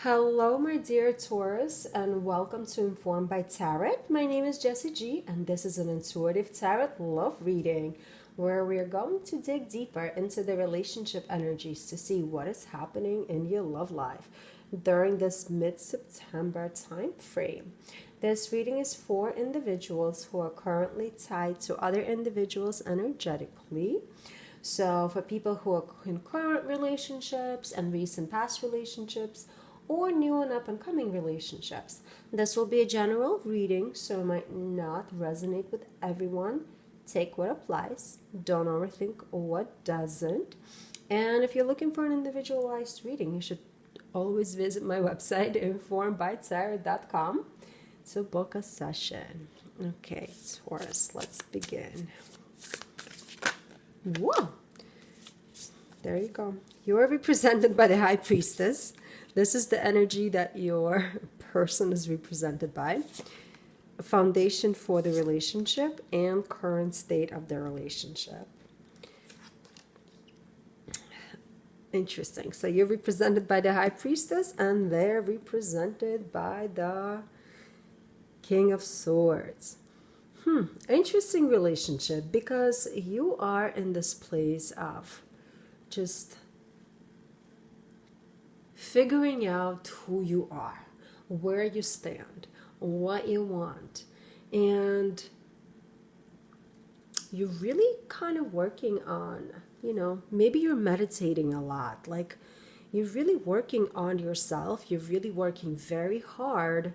Hello, my dear Taurus, and welcome to Informed by Tarot. My name is Jessie G, and this is an intuitive tarot love reading where we are going to dig deeper into the relationship energies to see what is happening in your love life during this mid-September time frame. This reading is for individuals who are currently tied to other individuals energetically. So, for people who are in current relationships and recent past relationships, or new and up and coming relationships, this will be a general reading, so it might not resonate with everyone. Take what applies, don't overthink what doesn't. And if you're looking for an individualized reading, you should always visit my website, informedbytarot.com, to book a session. Okay, Taurus, let's begin. Whoa! There you go. You are represented by the High Priestess. This is the energy that your person is represented by. A foundation for the relationship and current state of the relationship. Interesting. So you're represented by the High Priestess and they're represented by the King of Swords. Interesting relationship because you are in this place of just figuring out who you are, where you stand, what you want, and you're really kind of working on, maybe you're meditating a lot, like you're really working on yourself, you're really working very hard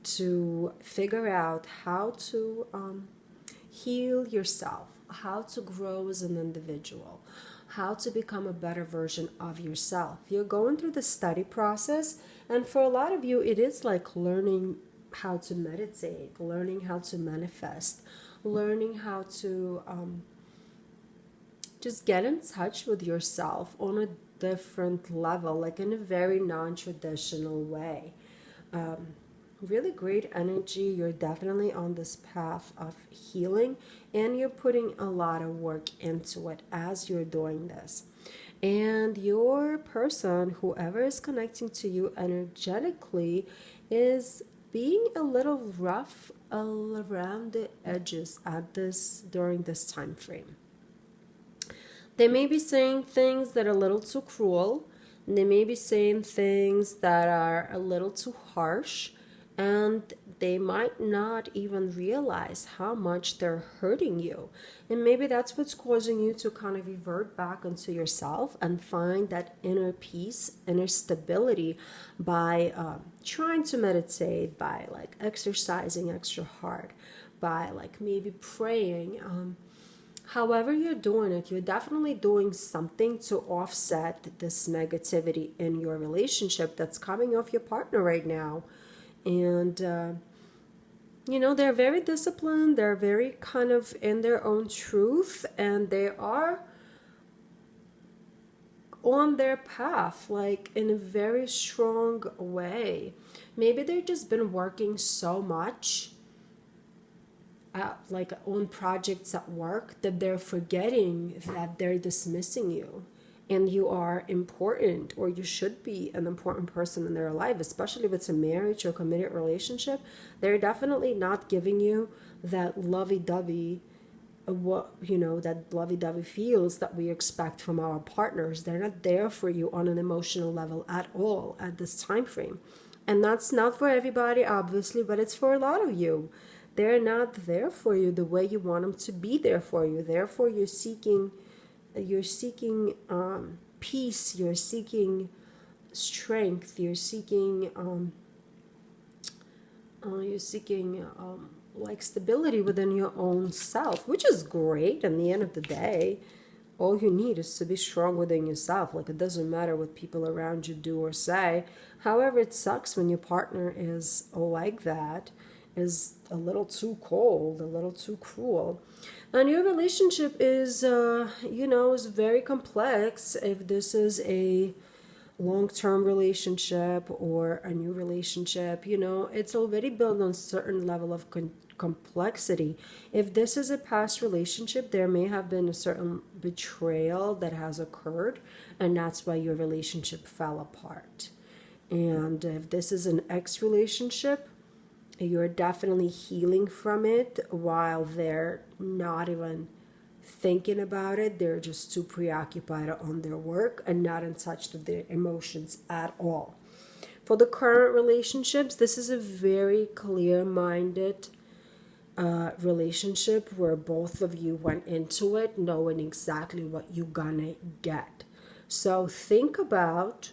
to figure out how to heal yourself, how to grow as an individual, how to become a better version of yourself. You're going through the study process, and for a lot of you, it is like learning how to meditate, learning how to manifest, learning how to just get in touch with yourself on a different level, like in a very non-traditional way. Really great energy. You're definitely on this path of healing and you're putting a lot of work into it as you're doing this. And your person, whoever is connecting to you energetically, is being a little rough around the edges during this time frame. They may be saying things that are a little too cruel. They may be saying things that are a little too harsh. And they might not even realize how much they're hurting you. And maybe that's what's causing you to kind of revert back into yourself and find that inner peace, inner stability by trying to meditate, by like exercising extra hard, by like maybe praying. However you're doing it, you're definitely doing something to offset this negativity in your relationship that's coming off your partner right now. And, they're very disciplined. They're very kind of in their own truth. And they are on their path, like in a very strong way. Maybe they've just been working so much like on projects at work that they're forgetting that they're dismissing you. And you are important, or you should be an important person in their life, especially if it's a marriage or committed relationship. They're definitely not giving you that lovey-dovey, that lovey-dovey feels that we expect from our partners. They're not there for you on an emotional level at all at this time frame. And that's not for everybody, obviously, but it's for a lot of you. They're not there for you the way you want them to be there for you. Therefore, you're seeking peace, you're seeking strength, you're seeking like stability within your own self, which is great. In the end of the day, all you need is to be strong within yourself. Like, it doesn't matter what people around you do or say. However, it sucks when your partner is like that, is a little too cold, a little too cruel. And your relationship is, is very complex. If this is a long-term relationship or a new relationship, it's already built on a certain level of complexity. If this is a past relationship, there may have been a certain betrayal that has occurred, and that's why your relationship fell apart. And if this is an ex relationship, you're definitely healing from it while they're not even thinking about it. They're just too preoccupied on their work and not in touch with their emotions at all. For the current relationships, this is a very clear-minded relationship where both of you went into it knowing exactly what you're gonna get. So think about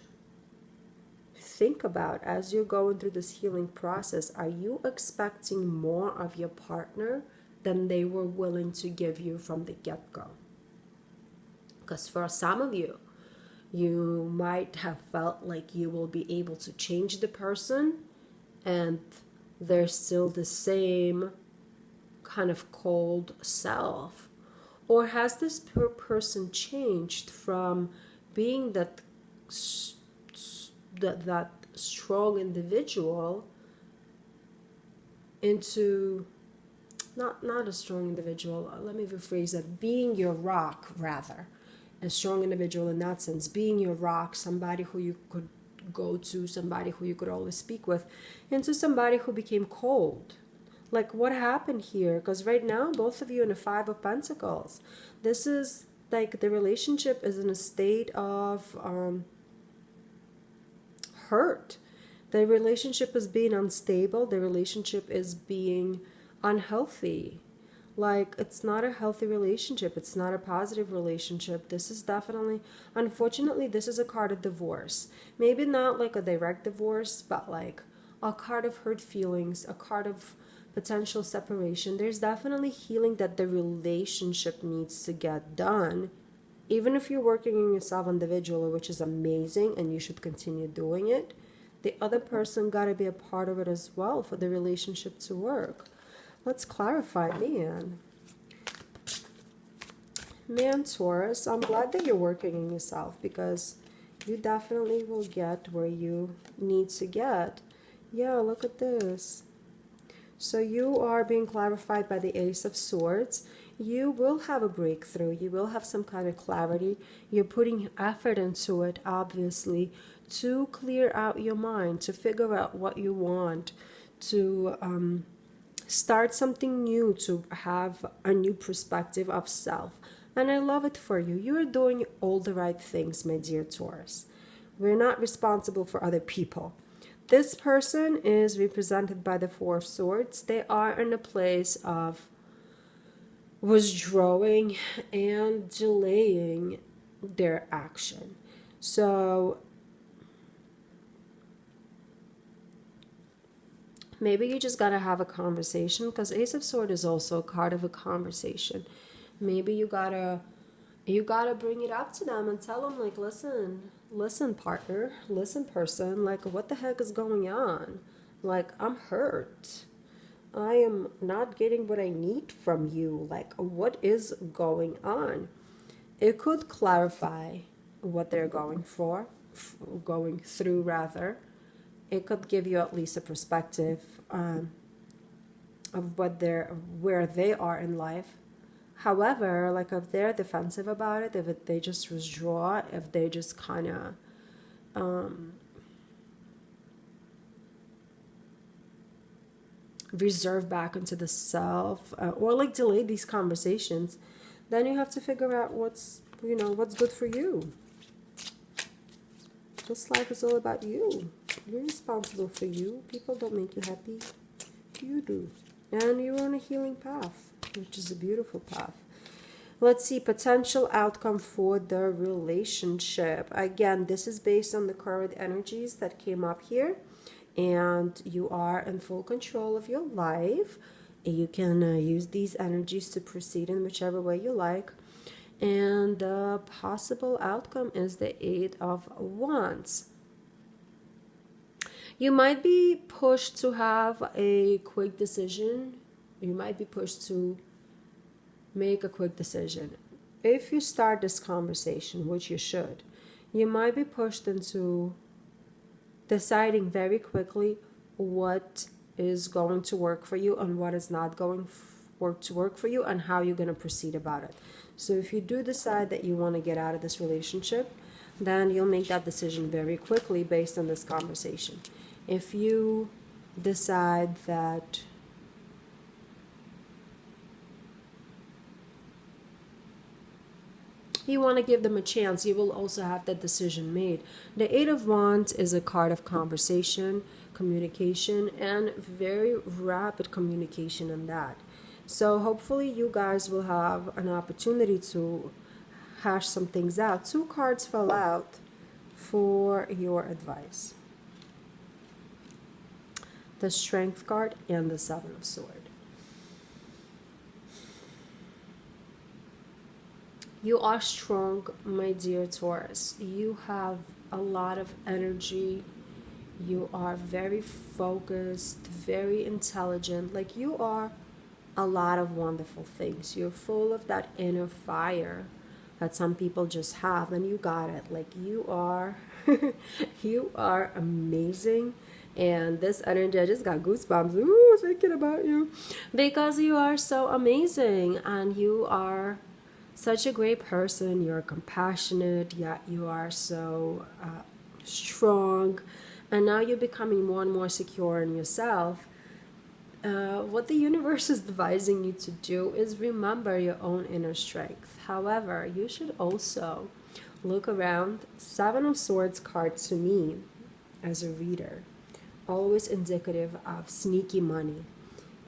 as you're going through this healing process, are you expecting more of your partner than they were willing to give you from the get-go? Because for some of you, you might have felt like you will be able to change the person and they're still the same kind of cold self. Or has this person changed from being that strong individual into not a strong individual, let me rephrase that, being your rock, rather a strong individual in that sense, being your rock, somebody who you could go to, somebody who you could always speak with, into somebody who became cold. Like, what happened here? Because right now both of you in the Five of Pentacles, this is like the relationship is in a state of hurt. The relationship is being unstable. The relationship is being unhealthy. Like, it's not a healthy relationship. It's not a positive relationship. This is definitely, unfortunately, this is a card of divorce. Maybe not like a direct divorce, but like a card of hurt feelings, a card of potential separation. There's definitely healing that the relationship needs to get done. Even if you're working on yourself individually, which is amazing and you should continue doing it, the other person got to be a part of it as well for the relationship to work. Let's clarify, man. Man, Taurus, I'm glad that you're working on yourself because you definitely will get where you need to get. Yeah, look at this. So you are being clarified by the Ace of Swords. You will have a breakthrough. You will have some kind of clarity. You're putting effort into it, obviously, to clear out your mind, to figure out what you want, to start something new, to have a new perspective of self. And I love it for you. You are doing all the right things, my dear Taurus. We're not responsible for other people. This person is represented by the Four of Swords. They are in a place of withdrawing and delaying their action. So maybe you just gotta have a conversation, because Ace of Swords is also a card of a conversation. Maybe you gotta bring it up to them and tell them, like, listen partner, listen person, like, what the heck is going on? Like, I'm hurt. I am not getting what I need from you. Like, what is going on? It could clarify what they're going through rather. It could give you at least a perspective of where they are in life. However, like, if they're defensive about it, if they just withdraw, if they just kind of reserve back into the self, or like delay these conversations, then you have to figure out what's good for you. This life is all about you. You're responsible for you. People don't make you happy. You do. And you're on a healing path, which is a beautiful path. Let's see, potential outcome for the relationship. Again, this is based on the current energies that came up here. And you are in full control of your life. You can use these energies to proceed in whichever way you like. And the possible outcome is the Eight of Wands. You might be pushed to have a quick decision. You might be pushed to make a quick decision. If you start this conversation, which you should, you might be pushed into deciding very quickly what is going to work for you and what is not going to work for you, and how you're going to proceed about it. So if you do decide that you want to get out of this relationship, then you'll make that decision very quickly based on this conversation. If you decide that you want to give them a chance, you will also have that decision made. The Eight of Wands is a card of conversation, communication, and very rapid communication in that. So hopefully you guys will have an opportunity to hash some things out. Two cards fell out for your advice. The Strength card and the Seven of Swords. You are strong, my dear Taurus. You have a lot of energy. You are very focused, very intelligent. Like, you are a lot of wonderful things. You're full of that inner fire that some people just have, and you got it. Like, you are you are amazing. And this energy, I just got goosebumps. Ooh, thinking about you, because you are so amazing, and you are such a great person. You're compassionate, yet you are so strong, and now you're becoming more and more secure in yourself. What the universe is advising you to do is remember your own inner strength. However, you should also look around. Seven of Swords card to me, as a reader, always indicative of sneaky money.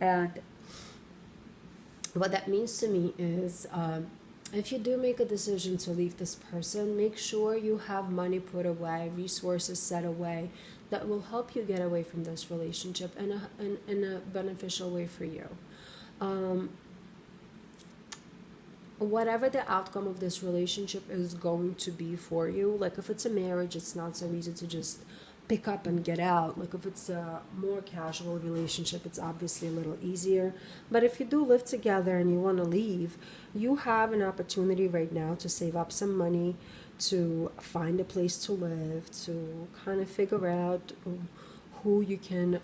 And what that means to me is, if you do make a decision to leave this person, make sure you have money put away, resources set away, that will help you get away from this relationship in a beneficial way for you. Whatever the outcome of this relationship is going to be for you, like if it's a marriage, it's not so easy to just pick up and get out. Like if it's a more casual relationship, it's obviously a little easier. But if you do live together and you want to leave, you have an opportunity right now to save up some money, to find a place to live, to kind of figure out who you can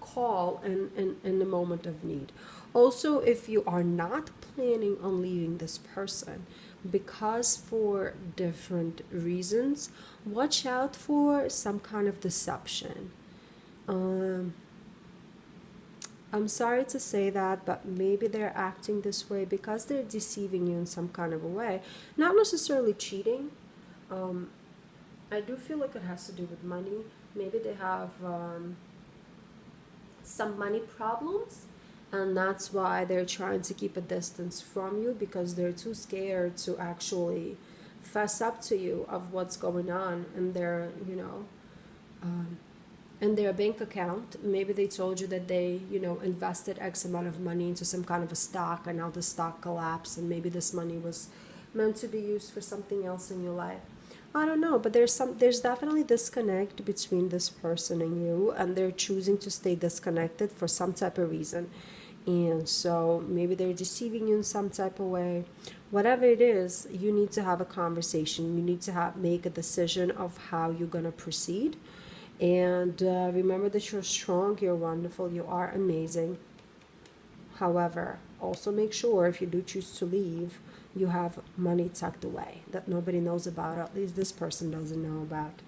call in the moment of need. Also, if you are not planning on leaving this person, because for different reasons, watch out for some kind of deception. I'm sorry to say that, but maybe they're acting this way because they're deceiving you in some kind of a way. Not necessarily cheating. I do feel like it has to do with money. Maybe they have some money problems, and that's why they're trying to keep a distance from you, because they're too scared to actually fess up to you of what's going on in their, in their bank account. Maybe they told you that they, invested X amount of money into some kind of a stock, and now the stock collapsed, and maybe this money was meant to be used for something else in your life. I don't know, but there's definitely disconnect between this person and you, and they're choosing to stay disconnected for some type of reason. And so maybe they're deceiving you in some type of way. Whatever it is, you need to have a conversation. You need to make a decision of how you're going to proceed. And remember that you're strong, you're wonderful, you are amazing. However, also make sure if you do choose to leave, you have money tucked away that nobody knows about, or at least this person doesn't know about.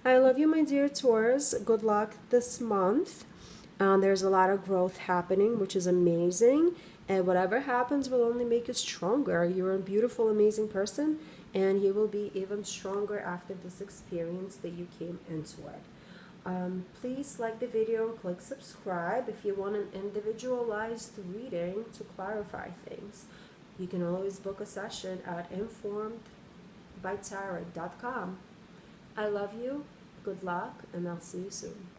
I love you, my dear Taurus. Good luck this month. There's a lot of growth happening, which is amazing. And whatever happens will only make you stronger. You're a beautiful, amazing person, and you will be even stronger after this experience that you came into it. Please like the video and click subscribe if you want an individualized reading to clarify things. You can always book a session at informedbytarot.com. I love you, good luck, and I'll see you soon.